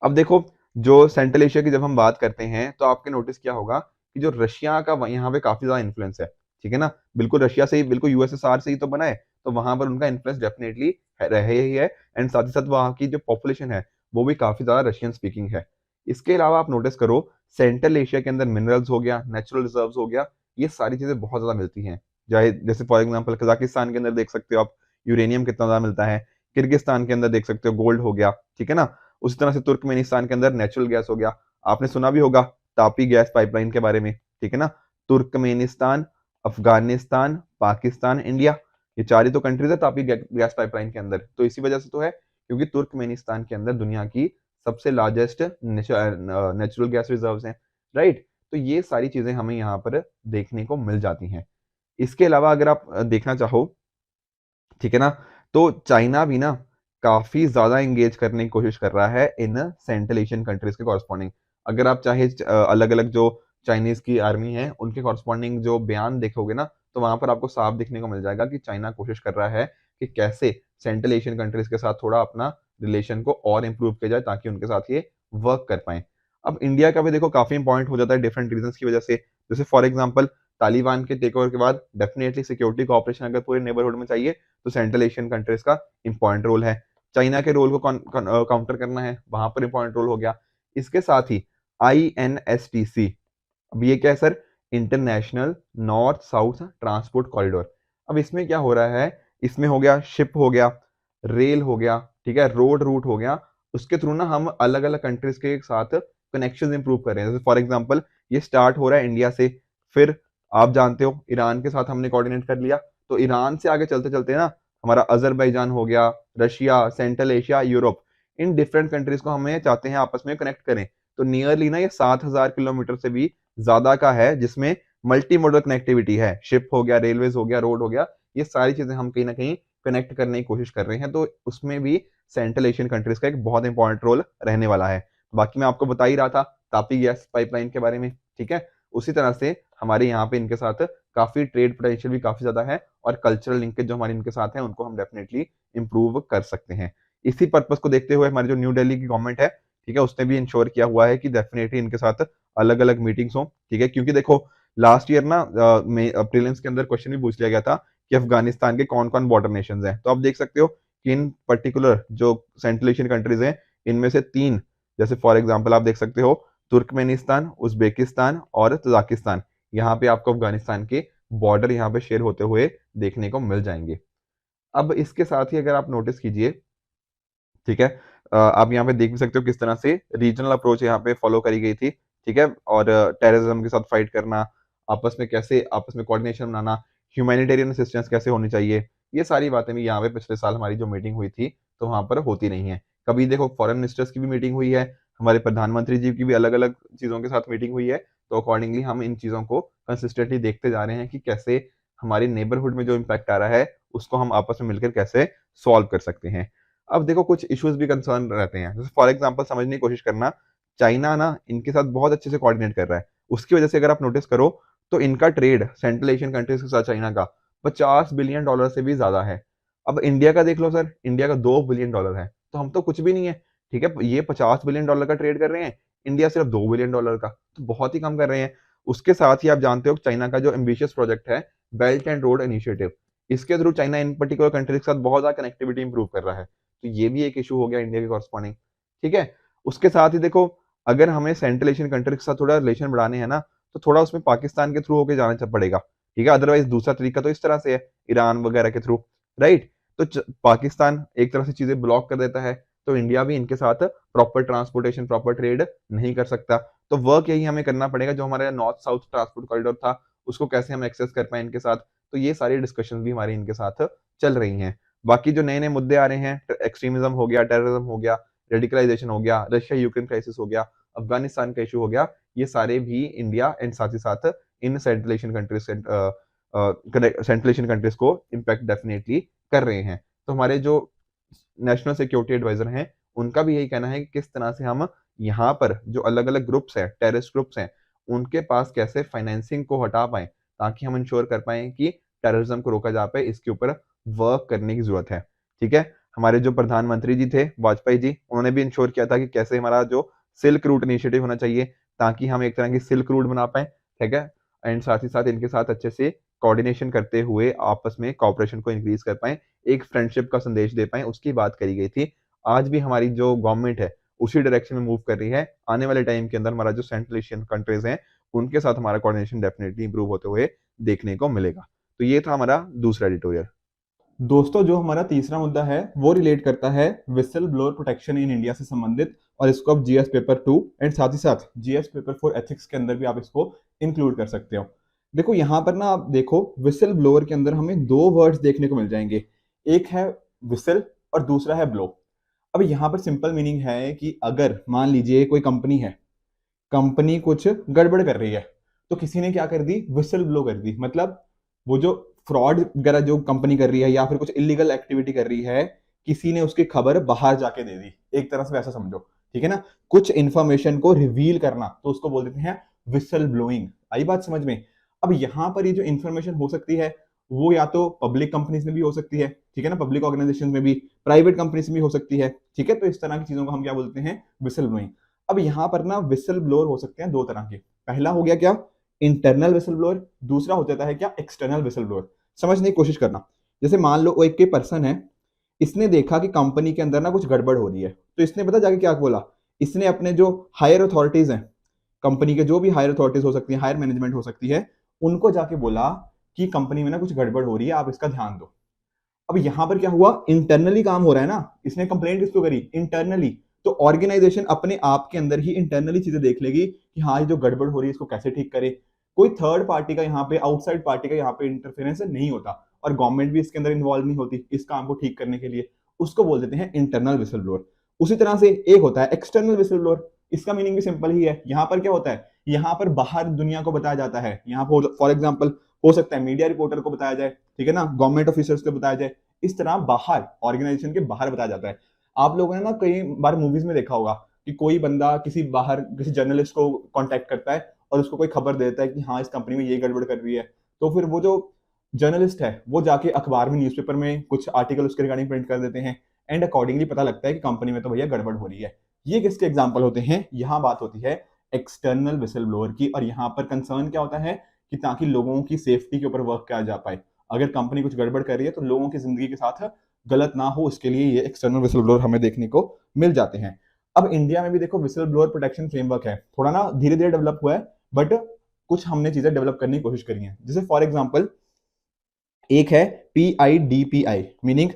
अब देखो जो सेंट्रल एशिया की जब हम बात करते हैं, तो आपके नोटिस क्या होगा कि जो रशिया का यहाँ पे काफी ज्यादा इन्फ्लुएंस है, ठीक है ना। बिल्कुल रशिया से ही, बिल्कुल यूएसएसआर से ही तो बना है, तो वहां पर उनका इन्फ्लुएंस डेफिनेटली रहे ही है। एंड साथ ही साथ वहाँ की जो पॉपुलेशन है वो भी काफी ज्यादा रशियन स्पीकिंग है। इसके अलावा आप नोटिस करो सेंट्रल एशिया के अंदर मिनरल्स हो गया, नेचुरल रिजर्व हो गया, ये सारी चीजें बहुत ज्यादा मिलती हैं। चाहे जैसे फॉर एग्जाम्पल कजाकिस्तान के अंदर देख सकते हो आप यूरेनियम कितना ज्यादा मिलता है, किर्गिस्तान के अंदर देख सकते हो गोल्ड हो गया, ठीक है ना। उसी तरह से तुर्कमेनिस्तान के अंदर नेचुरल गैस हो गया, आपने सुना भी होगा तापी गैस पाइपलाइन के बारे में, ठीक है ना। तुर्कमेनिस्तान, अफगानिस्तान, पाकिस्तान, इंडिया, ये 4 ही तो कंट्रीज है तापी गैस पाइपलाइन के अंदर। तो इसी वजह से तो है क्योंकि तुर्कमेनिस्तान के अंदर दुनिया की सबसे लार्जेस्ट नेचुरल गैस रिजर्व्स हैं, राइट। तो ये सारी चीजें हमें यहाँ पर देखने को मिल जाती हैं। इसके अलावा अगर आप देखना चाहो, ठीक है ना, तो चाइना भी ना काफी ज्यादा एंगेज करने की कोशिश कर रहा है इन सेंट्रल एशियन कंट्रीज के कॉरस्पॉन्डिंग। अगर आप चाहे अलग अलग जो चाइनीज की आर्मी है उनके कॉरस्पॉन्डिंग जो बयान देखोगे ना, तो वहां पर आपको साफ दिखने को मिल जाएगा कि चाइना कोशिश कर रहा है कि कैसे सेंट्रल एशियन कंट्रीज के साथ थोड़ा अपना रिलेशन को और इंप्रूव किया जाए ताकि उनके साथ ये वर्क कर पाए। अब इंडिया का भी देखो काफी इंपॉर्टेंट हो जाता है डिफरेंट रीजन की वजह से, जैसे फॉर एग्जाम्पल तालिबान के टेक ओवर के बाद डेफिनेटली सिक्योरिटी कॉपरेशन अगर पूरे नेबरहुड में चाहिए तो सेंट्रल एशियन कंट्रीज का इंपॉर्टेंट रोल है। चाइना के रोल को काउंटर करना है, वहां पर इंपॉर्टेंट रोल हो गया। इसके साथ ही INSTC, अब ये क्या है sir, international north south transport corridor. अब इसमें क्या हो रहा है, इसमें हो गया शिप हो गया, रेल हो गया, ठीक है, रोड रूट हो गया, उसके थ्रू ना हम अलग अलग कंट्रीज के साथ कनेक्शन इंप्रूव कर रहे हैं। जैसे फॉर एग्जाम्पल ये स्टार्ट हो रहा है इंडिया से, फिर आप जानते हो ईरान के साथ हमने कोऑर्डिनेट कर लिया, तो ईरान से आगे चलते चलते ना हमारा अजरबैजान हो गया, Russia, central Asia, Europe, in different countries को हमें चाहते हैं आपस में कनेक्ट करें। तो नियरली ना ये 7,000 किलोमीटर से भी ज्यादा का है, जिसमें मल्टी मॉडल कनेक्टिविटी है, शिप हो गया, रेलवेज हो गया, रोड हो गया, ये सारी चीजें हम कहीं ना कहीं कनेक्ट करने की कोशिश कर रहे हैं। तो उसमें भी सेंट्रल एशियन कंट्रीज का एक बहुत इंपॉर्टेंट रोल रहने वाला है। बाकी मैं आपको बता ही रहा था तापी गैस पाइपलाइन के बारे में, ठीक है। उसी तरह से हमारे यहाँ पे इनके साथ काफी ट्रेड पोटेंशियल भी काफी ज्यादा है, और कल्चरल लिंकेज जो हमारे इनके साथ है उनको हम डेफिनेटली इंप्रूव कर सकते हैं। इसी पर्पज को देखते हुए हमारी जो न्यू दिल्ली की गवर्नमेंट है, ठीक है, उसने भी इंश्योर किया हुआ है कि डेफिनेटली इनके साथ अलग अलग मीटिंग्स हो, ठीक है। क्योंकि देखो लास्ट ईयर ना प्रीलिम्स के अंदर क्वेश्चन भी पूछ लिया गया था कि अफगानिस्तान के कौन कौन बॉर्डर नेशंस हैं। तो आप देख सकते हो कि इन पर्टिकुलर जो सेंट्रल एशियन कंट्रीज हैं, इनमें से 3, जैसे फॉर एग्जांपल आप देख सकते हो तुर्कमेनिस्तान, उज्बेकिस्तान और तजाकिस्तान, यहाँ पे आपको अफगानिस्तान के बॉर्डर यहाँ पे शेयर होते हुए देखने को मिल जाएंगे। अब इसके साथ ही अगर आप नोटिस कीजिए, ठीक है, आप यहाँ पे देख भी सकते हो किस तरह से रीजनल अप्रोच यहाँ पे फॉलो करी गई थी, ठीक है। और टेररिज्म के साथ फाइट करना, आपस में कैसे आपस में कोऑर्डिनेशन बनाना, ह्यूमैनिटेरियन असिस्टेंस कैसे होनी चाहिए, ये सारी बातें भी यहाँ पे पिछले साल हमारी जो मीटिंग हुई थी तो वहां पर होती नहीं है। कभी देखो फॉरेन मिनिस्टर्स की भी मीटिंग हुई है, हमारे प्रधानमंत्री जी की भी अलग अलग चीजों के साथ मीटिंग हुई है। तो अकॉर्डिंगली हम इन चीजों को कंसिस्टेंटली देखते जा रहे हैं कि कैसे हमारे नेबरहुड में जो इम्पैक्ट आ रहा है उसको हम आपस में मिलकर कैसे सॉल्व कर सकते हैं। अब देखो कुछ इश्यूज भी कंसर्न रहते हैं, जैसे फॉर एग्जांपल समझने की कोशिश करना, चाइना ना इनके साथ बहुत अच्छे से कोऑर्डिनेट कर रहा है। उसकी वजह से अगर आप नोटिस करो तो इनका ट्रेड सेंट्रल एशियन कंट्रीज के साथ चाइना का 50 बिलियन डॉलर से भी ज्यादा है। अब इंडिया का देख लो सर, इंडिया का 2 बिलियन डॉलर है, तो हम तो कुछ भी नहीं है, ठीक है। ये 50 बिलियन डॉलर का ट्रेड कर रहे हैं, इंडिया सिर्फ 2 बिलियन डॉलर का, तो बहुत ही कम कर रहे हैं। उसके साथ ही आप जानते हो चाइना का जो एम्बिशियस प्रोजेक्ट है बेल्ट एंड रोड इनिशिएटिव, इसके through China in particular countries के साथ बहुत ज्यादा कनेक्टिविटी इंप्रूव कर रहा है। तो ये भी एक इशू हो गया इंडिया के कॉरस्पॉन्डिंग, ठीक है। उसके साथ ही देखो अगर हमें सेंट्रल एशियन कंट्री के साथ थोड़ा रिलेशन बढ़ाने हैं ना, तो थोड़ा उसमें पाकिस्तान के थ्रू होके जाना पड़ेगा, ठीक है। अदरवाइज दूसरा तरीका तो इस तरह से है ईरान वगैरह के थ्रू, राइट। तो पाकिस्तान एक तरह से चीजें ब्लॉक कर देता है, तो इंडिया भी इनके साथ प्रॉपर ट्रांसपोर्टेशन प्रॉपर ट्रेड नहीं कर सकता। तो वर्क यही हमें करना पड़ेगा, जो हमारा नॉर्थ साउथ ट्रांसपोर्ट कॉरिडोर था उसको कैसे हम एक्सेस कर पाए इनके साथ। तो ये सारी डिस्कशन भी हमारी इनके साथ चल रही हैं। बाकी जो नए नए मुद्दे आ रहे हैं, एक्सट्रीमिज्म हो गया, टेररिज्म हो गया, रेडिकलाइजेशन हो गया, रशिया यूक्रेन क्राइसिस हो गया, अफगानिस्तान का इशू हो गया, ये सारे भी इंडिया एंड साथ ही साथ in central Asian countries central Asian countries को इम्पैक्ट डेफिनेटली कर रहे हैं। तो हमारे जो नेशनल सिक्योरिटी एडवाइजर हैं उनका भी यही कहना है कि किस तरह से हम यहाँ पर जो अलग अलग ग्रुप्स हैं, टेररिस्ट ग्रुप्स हैं, उनके पास कैसे फाइनेंसिंग को हटा पाए, ताकि हम इंश्योर कर पाए कि टेररिज्म को रोका जा पाए। इसके ऊपर वर्क करने की जरूरत है, ठीक है। हमारे जो प्रधानमंत्री जी थे वाजपेयी जी, उन्होंने भी इंश्योर किया था कि कैसे हमारा जो सिल्क रूट इनिशिएटिव होना चाहिए, ताकि हम एक तरह की सिल्क रूट बना पाए, ठीक है। एंड साथ ही साथ इनके साथ अच्छे से कोऑर्डिनेशन करते हुए आपस में कॉपरेशन को इंक्रीज कर पाए, एक फ्रेंडशिप का संदेश दे पाए, उसकी बात करी गई थी। आज भी हमारी जो गवर्नमेंट है उसी डायरेक्शन में मूव कर रही है। आने वाले टाइम के अंदर हमारा जो सेंट्रल एशियन कंट्रीज हैं उनके साथ हमारा कोऑर्डिनेशन डेफिनेटली इंप्रूव होते हुए देखने को मिलेगा। तो ये था हमारा दूसरा एडिटोरियल। दोस्तों, जो हमारा तीसरा मुद्दा है वो रिलेट करता है whistle blower protection in India से संबंधित, और इसको आप जीएस पेपर 2 एंड साथ ही साथ जीएस पेपर 4 एथिक्स के अंदर भी आप इसको इंक्लूड कर सकते हो। देखो यहाँ पर ना, आप देखो विसल ब्लोअर के अंदर हमें दो वर्ड्स देखने को मिल जाएंगे, एक है विसल और दूसरा है ब्लो। अब यहाँ पर सिंपल मीनिंग है कि अगर मान लीजिए कोई कंपनी है, कंपनी कुछ गड़बड़ कर रही है, तो किसी ने क्या कर दी, विसल ब्लो कर दी। मतलब वो जो फ्रॉड वगैरह जो कंपनी कर रही है या फिर कुछ इलीगल एक्टिविटी कर रही है, किसी ने उसकी खबर बाहर जाके दे दी, एक तरह से वैसा समझो, ठीक है ना। कुछ इंफॉर्मेशन को रिवील करना, तो उसको बोल देते हैं विसल ब्लोइंग। आई बात समझ में। अब यहाँ पर ये जो इंफॉर्मेशन हो सकती है वो या तो पब्लिक कंपनीज में भी हो सकती है, ठीक है ना, पब्लिक ऑर्गेनाइजेशन में भी, प्राइवेट कंपनीज में भी हो सकती है, ठीक है। तो इस तरह की चीजों को हम क्या बोलते हैं, विसल ब्लोइंग। अब यहाँ पर ना विसल ब्लोअर हो सकते हैं दो तरह के। पहला हो गया क्या, इंटरनल विसल ब्लोअर, दूसरा हो जाता है क्या, एक्सटर्नल विसल ब्लोअर। समझने की कोशिश करना। जैसे मान लो वो एक के पर्सन है, इसने देखा कि कंपनी के अंदर ना कुछ गड़बड़ हो रही है, तो इसने पता जाके क्या बोला, इसने अपने जो हायर अथॉरिटीज हैं, कंपनी के जो भी हायर अथॉरिटीज हो सकती है, हायर मैनेजमेंट हो सकती है, उनको जाके बोला कि कंपनी में ना कुछ गड़बड़ हो रही है, आप इसका ध्यान दो। अब यहां पर क्या हुआ, इंटरनली काम हो रहा है ना, इसने कंप्लेंट किसको करी, इंटरनली। तो ऑर्गेनाइजेशन अपने आप के अंदर ही इंटरनली चीजें देख लेगी कि हाँ ये जो गड़बड़ हो रही है इसको कैसे ठीक करे। कोई थर्ड पार्टी का यहाँ पे, आउटसाइड पार्टी का यहाँ पे इंटरफेरेंस नहीं होता, और गवर्नमेंट भी इसके अंदर इन्वॉल्व नहीं होती इस काम को ठीक करने के लिए। उसको बोल देते हैं इंटरनल विसल ब्लोअर। उसी तरह से एक होता है एक्सटर्नल विसल ब्लोअर। इसका मीनिंग भी सिंपल ही है। यहाँ पर क्या होता है, यहाँ पर बाहर दुनिया को बताया जाता है। यहाँ पर फॉर एग्जाम्पल हो सकता है मीडिया रिपोर्टर को बताया जाए, ठीक है ना, गवर्नमेंट ऑफिसर्स को बताया जाए, इस तरह बाहर ऑर्गेनाइजेशन के बाहर बताया जाता है। आप लोगों ने ना कई बार मूवीज में देखा होगा कि कोई बंदा किसी बाहर किसी जर्नलिस्ट को कांटेक्ट करता है और उसको कोई खबर देता है कि हाँ इस कंपनी में ये गड़बड़ कर रही है, तो फिर वो जो जर्नलिस्ट है वो जाके अखबार में न्यूज़पेपर में कुछ आर्टिकल उसके रिगार्डिंग प्रिंट कर देते हैं एंड अकॉर्डिंगली पता लगता है कि कंपनी में तो भैया गड़बड़ हो रही है। ये किसके एग्जाम्पल होते हैं, यहाँ बात होती है एक्सटर्नल विसल ब्लोअर की। और यहाँ पर कंसर्न क्या होता है कि ताकि लोगों की सेफ्टी के ऊपर वर्क किया जा पाए। अगर कंपनी कुछ गड़बड़ कर रही है तो लोगों की जिंदगी के साथ गलत ना हो, इसके लिए ये एक्सटर्नल विसल ब्लोअर हमें देखने को मिल जाते हैं। अब इंडिया में भी देखो विसल ब्लोअर प्रोटेक्शन फ्रेमवर्क है, थोड़ा ना धीरे धीरे डेवलप हुआ है, बट कुछ हमने चीजें डेवलप करने की कोशिश करी है। जैसे फॉर एग्जाम्पल एक है PIDPI, meaning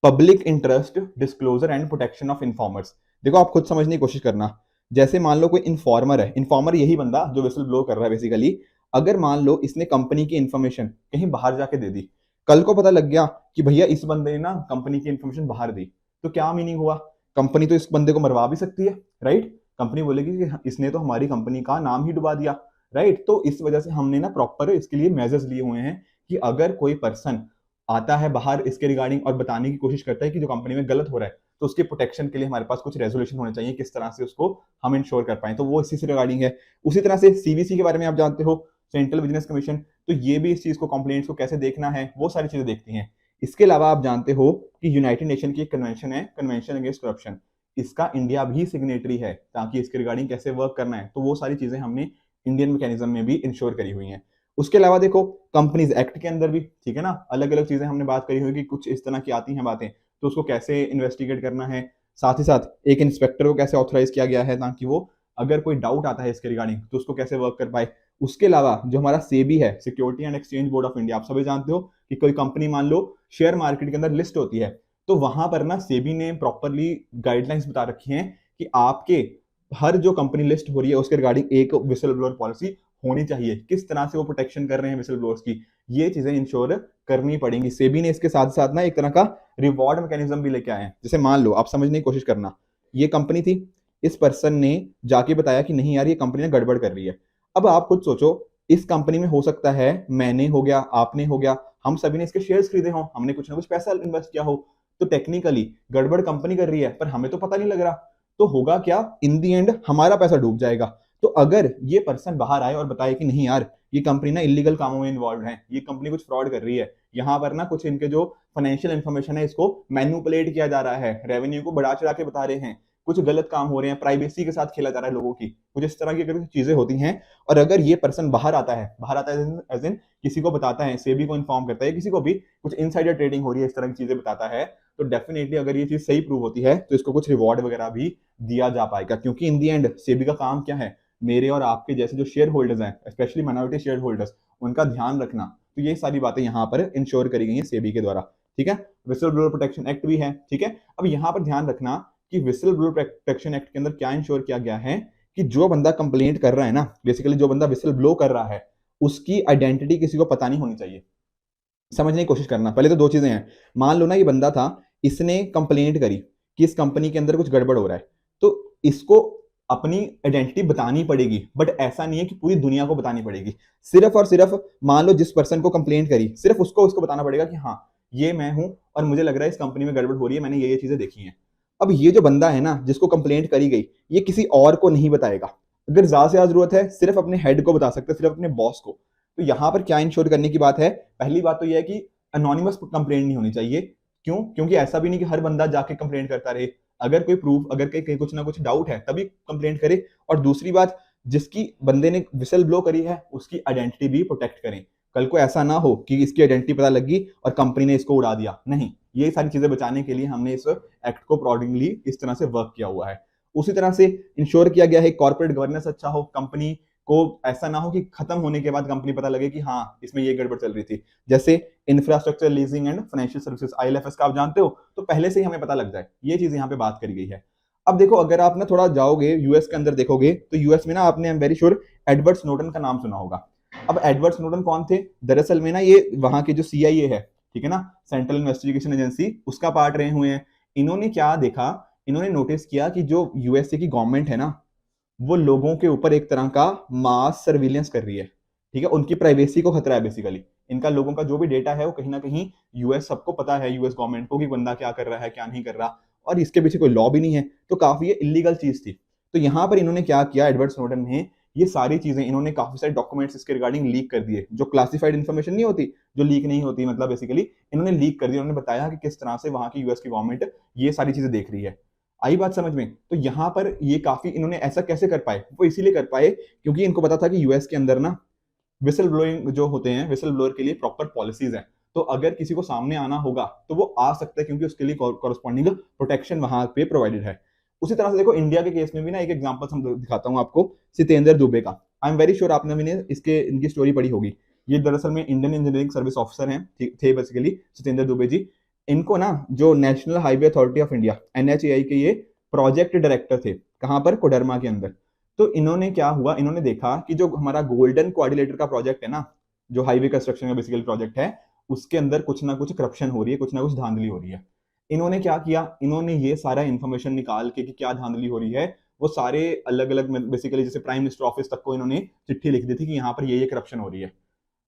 public interest disclosure and protection of informers. देखो आप खुद समझने की कोशिश करना। जैसे मान लो कोई इन्फॉर्मर है, इन्फॉर्मर यही बंदा जो विसल ब्लो कर रहा है बेसिकली। अगर मान लो इसने कंपनी की इंफॉर्मेशन कहीं बाहर जाके दे दी, कल को पता लग गया कि भैया इस बंदे ने ना कंपनी की इंफॉर्मेशन बाहर दी, तो क्या मीनिंग हुआ, कंपनी तो इस बंदे को मरवा भी सकती है, राइट। कंपनी बोलेगी कि इसने तो हमारी कंपनी का नाम ही डुबा दिया, राइट। तो इस वजह से हमने ना प्रॉपर इसके लिए मेजर्स लिए हुए हैं कि अगर कोई पर्सन आता है बाहर इसके रिगार्डिंग और बताने की कोशिश करता है कि जो कंपनी में गलत हो रहा है, तो उसके प्रोटेक्शन के लिए हमारे पास कुछ रेजोल्यूशन होने चाहिए, किस तरह से उसको हम इंश्योर कर पाए, तो वो इसी से रिगार्डिंग है। उसी तरह से CVC के बारे में आप जानते हो, सेंट्रल बिजनेस कमीशन, तो ये भी इस चीज को कंप्लेंट्स को कैसे देखना है वो सारी चीजें देखती हैं। इसके अलावा आप जानते हो कि यूनाइटेड नेशन की एक कन्वेंशन है, कन्वेंशन अगेंस्ट करप्शन, इसका इंडिया भी सिग्नेटरी है, ताकि इसके रिगार्डिंग कैसे वर्क करना है, तो वो सारी चीजें हमने इंडियन मैकेनिज्म में भी इंश्योर करी हुई हैं। उसके अलावा देखो कंपनीज एक्ट के अंदर भी, ठीक है ना, अलग अलग चीजें हमने बात करी हुई कि कुछ इस तरह की आती हैं बातें, तो उसको कैसे इन्वेस्टिगेट करना है। साथ ही साथ एक इंस्पेक्टर को कैसे ऑथराइज किया गया है ताकि वो अगर कोई डाउट आता है इसके रिगार्डिंग तो उसको कैसे वर्क कर पाए। उसके अलावा जो हमारा सेबी है, security and exchange board of India, आप सभी जानते हो कि कोई कंपनी मान लो शेयर मार्केट के अंदर लिस्ट होती है, तो वहां पर ना सेबी ने प्रॉपरली गाइडलाइंस बता रखी हैं कि आपके हर जो कंपनी लिस्ट हो रही है उसके रिगार्डिंग एक विसल ब्लोअर पॉलिसी होनी चाहिए, किस तरह से वो प्रोटेक्शन कर रहे हैं विसल ब्लोअर्स की, ये चीजें इंश्योर करनी पड़ेंगी। सेबी ने इसके साथ साथ ना एक तरह का रिवॉर्ड मैकेनिज्म भी लेके आए हैं। जैसे मान लो आप समझने की कोशिश करना, ये कंपनी थी, इस पर्सन ने जाके बताया कि नहीं यार ये कंपनी ने गड़बड़ कर रही है। अब आप खुद सोचो, इस कंपनी में हो सकता है मैंने हो गया, आपने हो गया, हम सभी ने इसके शेयर्स खरीदे हो, हमने कुछ ना कुछ पैसा इन्वेस्ट किया हो, तो टेक्निकली गड़बड़ कंपनी कर रही है पर हमें तो पता नहीं लग रहा, तो होगा क्या, इन दी एंड हमारा पैसा डूब जाएगा। तो अगर ये पर्सन बाहर आए और बताए कि नहीं यार ये कंपनी ना इलीगल कामों में इन्वॉल्व है, ये कंपनी कुछ फ्रॉड कर रही है, यहाँ पर ना कुछ इनके जो फाइनेंशियल इंफॉर्मेशन है इसको मैन्युपुलेट किया जा रहा है, रेवेन्यू को बढ़ा चढ़ा के बता रहे हैं, कुछ गलत काम हो रहे हैं, प्राइवेसी के साथ खेला जा रहा है लोगों की, कुछ इस तरह की अगर चीजें होती हैं, और अगर ये पर्सन बाहर आता है एज इन किसी को बताता है, सेबी को इन्फॉर्म करता है, किसी को भी कुछ इनसाइडर ट्रेडिंग हो रही है, इस तरह की चीजें बताता है, तो डेफिनेटली अगर ये चीज सही प्रूव होती है तो इसको कुछ रिवॉर्ड वगैरह भी दिया जा पाएगा। क्योंकि इन दी एंड सेबी का काम क्या है, मेरे और आपके जैसे जो शेयर होल्डर्स हैं, स्पेशली माइनॉरिटी शेयर होल्डर्स, उनका ध्यान रखना। तो ये सारी बातें यहाँ पर इंश्योर करी गई हैं सेबी के द्वारा, ठीक है। विसल ब्लोअर प्रोटेक्शन एक्ट भी है, ठीक है। अब यहाँ पर ध्यान रखना कि विसल ब्लोअर प्रोटेक्शन एक्ट के अंदर क्या इंश्योर किया गया है कि जो बंदा कंप्लेंट कर रहा है ना, बेसिकली जो बंदा विसल ब्लो कर रहा है, उसकी आइडेंटिटी किसी को पता नहीं होनी चाहिए। समझने की कोशिश करना, पहले तो दो चीजें हैं, मान लो ना ये बंदा था, इसने कंप्लेंट करी कि इस कंपनी के अंदर कुछ गड़बड़ हो रहा है, तो इसको अपनी आइडेंटिटी बतानी पड़ेगी, बट ऐसा नहीं है कि पूरी दुनिया को बतानी पड़ेगी। सिर्फ और सिर्फ मान लो जिस पर्सन को कंप्लेंट करी, सिर्फ उसको बताना पड़ेगा कि हाँ ये मैं हूं और मुझे लग रहा है इस कंपनी में गड़बड़ हो रही है, मैंने ये चीजें देखी हैं। अब ये जो बंदा है ना जिसको कंप्लेंट करी गई, ये किसी और को नहीं बताएगा। अगर ज्यादा से ज्यादा जरूरत है सिर्फ अपने हेड को बता सकते हैं, सिर्फ अपने बॉस को। तो यहाँ पर क्या इंश्योर करने की बात है, पहली बात तो यह है कि अनोनिमस कंप्लेंट नहीं होनी चाहिए। क्यों? क्योंकि ऐसा भी नहीं कि हर बंदा जाके कंप्लेंट करता रहे, अगर कोई प्रूफ, अगर कहीं कुछ ना कुछ डाउट है तभी कंप्लेंट करे। और दूसरी बात, जिसकी बंदे ने विसल ब्लो करी है उसकी आइडेंटिटी भी प्रोटेक्ट करें। कल को ऐसा ना हो कि इसकी आइडेंटिटी पता लगी और कंपनी ने इसको उड़ा दिया, नहीं। ये सारी चीजें बचाने के लिए हमने इस एक्ट को अकॉर्डिंगली इस तरह से वर्क किया हुआ है। उसी तरह से इंश्योर किया गया है कॉर्पोरेट गवर्नेंस अच्छा हो, कंपनी को ऐसा ना हो कि खत्म होने के बाद कंपनी पता लगे कि हाँ इसमें ये गड़बड़ चल रही थी। जैसे infrastructure leasing and financial services, ILFS का आप जानते हो, तो पहले से ही हमें पता लग जाए, ये चीज यहाँ पे बात करी गई है। अब देखो अगर आप ना थोड़ा जाओगे यूएस के अंदर देखोगे, तो यूएस में ना आपने, आई am very sure, Edward Snowden का नाम सुना होगा। अब एडवर्ड स्नोडन कौन थे? दरअसल में ना ये वहां के जो CIA है, ठीक है ना, सेंट्रल इन्वेस्टिगेशन एजेंसी, उसका पार्ट रहे हुए हैं। इन्होंने क्या देखा इन्होंने नोटिस किया कि जो यूएसए की गवर्नमेंट है ना, वो लोगों के ऊपर एक तरह का मास सर्विलेंस कर रही है। ठीक है, उनकी प्राइवेसी को खतरा है बेसिकली। इनका लोगों का जो भी डेटा है वो कहीं ना कहीं यूएस, सबको पता है यूएस गवर्नमेंट को कि बंदा क्या कर रहा है क्या नहीं कर रहा, और इसके पीछे कोई लॉ भी नहीं है, तो काफी ये इलीगल चीज थी। तो यहाँ पर इन्होंने क्या किया, एडवर्ड स्नोडन ने ये सारी चीजें, इन्होंने काफी सारे डॉक्यूमेंट्स इसके रिगार्डिंग लीक कर दिए, जो क्लासिफाइड इन्फॉर्मेशन नहीं होती, जो लीक नहीं होती, मतलब बेसिकली इन्होंने लीक कर दिया। उन्होंने बताया कि किस तरह से वहां की यूएस की गवर्नमेंट ये सारी चीजें देख रही है। आई बात समझ में? तो यहाँ पर ये काफी, इन्होंने ऐसा कैसे कर पाए, वो इसीलिए कर पाए क्योंकि इनको पता था कि यूएस के अंदर ना विसल ब्लोइंग जो होते हैं, विसल ब्लोअर के लिए प्रॉपर पॉलिसीज है। तो अगर किसी को सामने आना होगा तो वो आ सकता है, क्योंकि उसके लिए कॉरस्पॉन्डिंग प्रोटेक्शन वहां पे प्रोवाइडेड है। उसी तरह से देखो इंडिया के केस में भी ना एक एग्जांपल हम दिखाता हूं आपको, सितेंद्र दुबे का। आई एम वेरी श्योर आपने भी इसके इनकी स्टोरी पढ़ी होगी। ये दरअसल में इंडियन इंजीनियरिंग सर्विस ऑफिसर हैं, थे बेसिकली सितेंद्र दुबे जी। इनको ना जो national highway authority of India NHAI के ये प्रोजेक्ट डायरेक्टर थे, कहां पर, कोडरमा के अंदर। तो इन्होंने क्या हुआ, इन्होंने देखा कि जो हमारा गोल्डन कोऑर्डिनेटर का प्रोजेक्ट है ना, जो हाईवे कंस्ट्रक्शन का बेसिकली प्रोजेक्ट है, उसके अंदर कुछ ना कुछ करप्शन हो रही है, कुछ ना कुछ धांधली हो रही है। इन्होंने क्या किया, इन्होंने ये सारा इंफॉर्मेशन निकाल के कि क्या धांधली हो रही है, वो सारे अलग अलग बेसिकली जैसे प्राइम मिनिस्टर ऑफिस तक को इन्होंने चिट्ठी लिख दी थी कि यहाँ पर ये करप्शन हो रही है।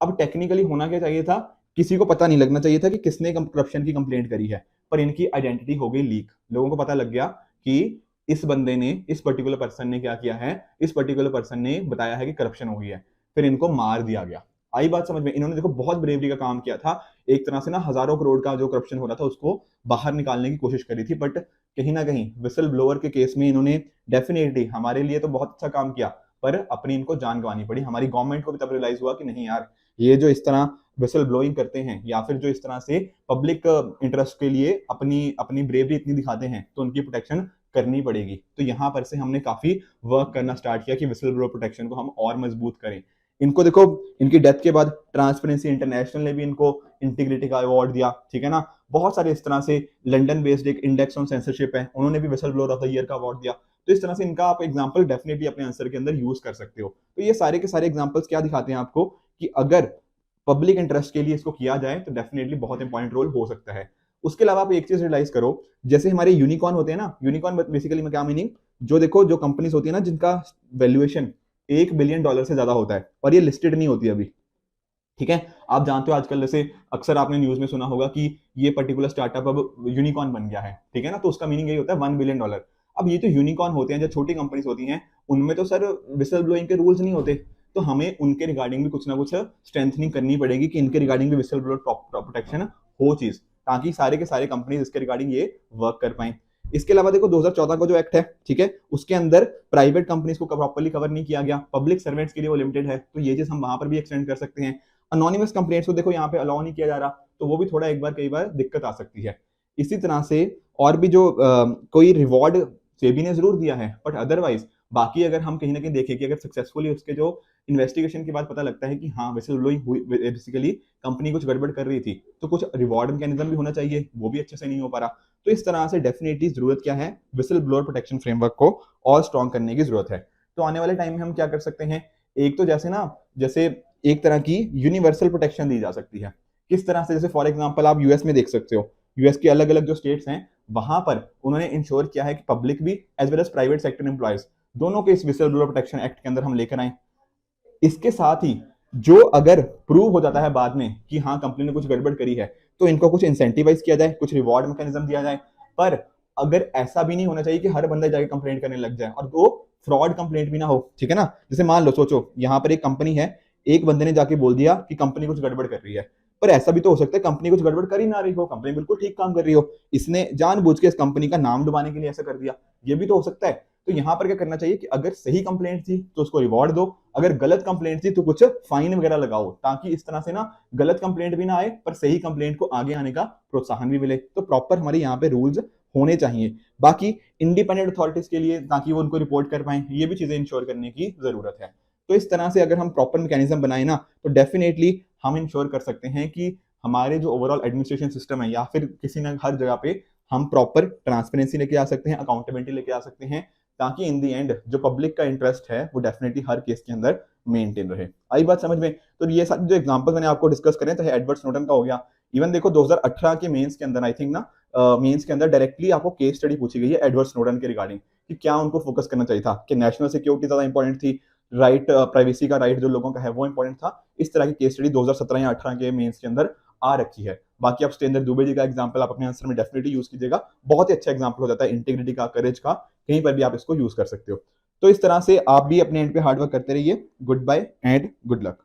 अब टेक्निकली होना क्या चाहिए था, किसी को पता नहीं लगना चाहिए था कि किसने करप्शन की कंप्लेंट करी है, पर इनकी आइडेंटिटी हो गई लीक। लोगों को पता लग गया कि इस बंदे ने, इस पर्टिकुलर पर्सन ने क्या किया है, इस पर्टिकुलर पर्सन ने बताया है कि करप्शन हो गई है, फिर इनको मार दिया गया। आई बात समझ में? इन्होंने देखो बहुत ब्रेवरी का काम किया था, एक तरह से ना हजारों करोड़ का जो करप्शन हो रहा था उसको बाहर निकालने की कोशिश करी थी, बट कहीं ना कहीं विसल ब्लोअर के केस में इन्होंने डेफिनेटली हमारे लिए तो बहुत अच्छा काम किया, पर अपनी इनको जान गंवानी पड़ी। हमारी गवर्नमेंट को भी तब रियलाइज हुआ कि नहीं यार, ये जो इस तरह विसल ब्लोइंग करते हैं या फिर जो इस तरह से पब्लिक इंटरेस्ट के लिए अपनी अपनी ब्रेवरी इतनी दिखाते हैं, तो उनकी प्रोटेक्शन करनी पड़ेगी। तो यहाँ पर से हमने काफी वर्क करना स्टार्ट किया कि विसल ब्लोअर प्रोटेक्शन को हम और मजबूत करें। इनको देखो, इनकी डेथ के बाद ट्रांसपेरेंसी इंटरनेशनल ने भी इनको इंटीग्रिटी का अवार्ड दिया, ठीक है ना। बहुत सारे इस तरह से, लंदन बेस्ड एक इंडेक्स ऑन सेंसरशिप है, उन्होंने भी whistle blower of the year का अवार्ड दिया। तो इस तरह से इनका आप एग्जांपल डेफिनेटली अपने आंसर के अंदर यूज कर सकते हो। तो ये सारे के सारे एग्जांपल्स क्या दिखाते हैं आपको, कि अगर पब्लिक इंटरेस्ट के लिए इसको किया जाए तो डेफिनेटली बहुत इंपॉर्टेंट रोल हो सकता है। उसके अलावा आप एक चीज रियलाइज करो, जैसे हमारे यूनिकॉर्न होते हैं ना, यूनिकॉर्न बेसिकली में क्या मीनिंग, जो देखो जो कंपनीज होती है ना जिनका वैल्यूएशन $1 बिलियन से ज्यादा होता है और ये लिस्टेड नहीं होती अभी, ठीक है। आप जानते हो आजकल जैसे अक्सर आपने न्यूज में सुना होगा कि ये पर्टिकुलर स्टार्टअप अब यूनिकॉर्न बन गया है, ठीक है ना, तो उसका मीनिंग यही होता है $1 बिलियन। अब ये तो यूनिकॉर्न होते हैं, जो छोटी कंपनीज होती हैं, उनमें तो सर विसल ब्लोइंग के रूल्स नहीं होते, तो हमें उनके रिगार्डिंग भी कुछ ना कुछ स्ट्रेंथनिंग करनी पड़ेगी कि इनके रिगार्डिंग भी विसल ब्लोअर प्रोटेक्शन हो चीज, ताकि सारे के सारे कंपनीज इसके रिगार्डिंग ये वर्क कर पाए। इसके अलावा देखो 2014 का जो एक्ट है, ठीक है, उसके अंदर प्राइवेट कंपनीज को प्रॉपर्ली कवर नहीं किया गया, पब्लिक सर्वेंट्स के लिए वो लिमिटेड है, तो ये चीज हम वहां पर भी एक्सटेंड कर सकते हैं। अनोनिमस कंप्लेंट्स को देखो यहाँ पे अलाउ नहीं किया जा रहा, तो वो भी थोड़ा एक बार कई बार दिक्कत आ सकती है। इसी तरह से और भी जो कोई रिवॉर्ड सेबी ने जरूर दिया है, बट अदरवाइज बाकी अगर हम कहीं ना कहीं देखें कि अगर सक्सेसफुली उसके जो इन्वेस्टिगेशन के बाद पता लगता है कि हाँ विसल ब्लोइंग हुई, बेसिकली कंपनी कुछ गड़बड़ कर रही थी, तो कुछ रिवॉर्ड मैकेनिज्म भी होना चाहिए, वो भी अच्छे से नहीं हो पा रहा। तो इस तरह से डेफिनेटली जरूरत क्या है, विसल ब्लोअर प्रोटेक्शन फ्रेमवर्क को और स्ट्रॉन्ग करने की जरूरत है। तो आने वाले टाइम में हम क्या कर सकते हैं, एक तो जैसे ना, जैसे एक तरह की यूनिवर्सल प्रोटेक्शन दी जा सकती है। किस तरह से, जैसे फॉर एग्जांपल आप यूएस में देख सकते हो, यूएस के अलग अलग जो स्टेट्स हैं वहां पर उन्होंने इंश्योर किया है कि पब्लिक भी as well as private sector employees दोनों के इस विसल ब्लोअर प्रोटेक्शन एक्ट के अंदर हम लेकर आए। इसके साथ ही जो अगर प्रूव हो जाता है बाद में कि हाँ कंपनी ने कुछ गड़बड़ करी है, तो इनको कुछ इंसेंटिवाइज किया जाए, कुछ रिवॉर्ड मैकेनिज्म दिया जाए। पर अगर ऐसा भी नहीं होना चाहिए कि हर बंदा जाके कंप्लेंट करने लग जाए, और वो फ्रॉड कंप्लेंट भी ना हो, ठीक है ना। जैसे मान लो, सोचो यहाँ पर एक कंपनी है, एक बंदे ने जाके बोल दिया कि कंपनी कुछ गड़बड़ कर रही है, पर ऐसा भी तो हो सकता है कंपनी कुछ गड़बड़ कर ही ना रही हो, कंपनी बिल्कुल ठीक काम कर रही हो, इसने जानबूझ के इस कंपनी का नाम डुबाने के लिए ऐसा कर दिया, ये भी तो हो सकता है। तो यहाँ पर क्या करना चाहिए कि अगर सही कंप्लेंट थी तो उसको रिवॉर्ड दो, अगर गलत कंप्लेंट थी तो कुछ फाइन वगैरह लगाओ, ताकि इस तरह से ना गलत कंप्लेंट भी ना आए पर सही कंप्लेंट को आगे आने का प्रोत्साहन भी मिले। तो प्रॉपर हमारे यहाँ पे रूल्स होने चाहिए। बाकी इंडिपेंडेंट अथॉरिटीज के लिए, ताकि वो उनको रिपोर्ट कर पाए, ये भी चीजें इंश्योर करने की जरूरत है। तो इस तरह से अगर हम प्रॉपर मैकेनिज्म बनाए ना, तो डेफिनेटली हम इंश्योर कर सकते हैं कि हमारे जो ओवरऑल एडमिनिस्ट्रेशन सिस्टम है, या फिर किसी ना हर जगह पे हम प्रॉपर ट्रांसपेरेंसी लेके आ सकते हैं, अकाउंटेबिलिटी लेके आ सकते हैं, ताकि इन दी एंड जो पब्लिक का इंटरेस्ट है वो डेफिनेटली हर केस के अंदर मेंटेन रहे। आई बात समझ में? तो ये सारे जो एग्जांपल मैंने आपको डिस्कस करें, चाहे एडवर्ड स्नोडन का हो गया, इवन देखो 2018 के मेंस के अंदर आई थिंक ना, मेंस के अंदर डायरेक्टली आपको केस स्टडी पूछी गई है एडवर्ड स्नोडन के रिगार्डिंग, कि क्या उनको फोकस करना चाहिए था, कि नेशनल सिक्योरिटी ज्यादा इंपॉर्टेंट थी, राइट प्राइवेसी का राइट जो लोगों का है वो इंपॉर्टेंट था। इस तरह की केस स्टडी 2017 या 18 के मेंस के अंदर आ रखी है। बाकी आप सत्येंद्र दुबे जी का एग्जांपल आप अपने आंसर में डेफिनेटली यूज कीजिएगा, बहुत ही अच्छा एग्जांपल हो जाता है इंटीग्रिटी का, करेज का, कहीं पर भी आप इसको यूज कर सकते हो। तो इस तरह से आप भी अपने एंड पे हार्डवर्क करते रहिए। Goodbye and good luck.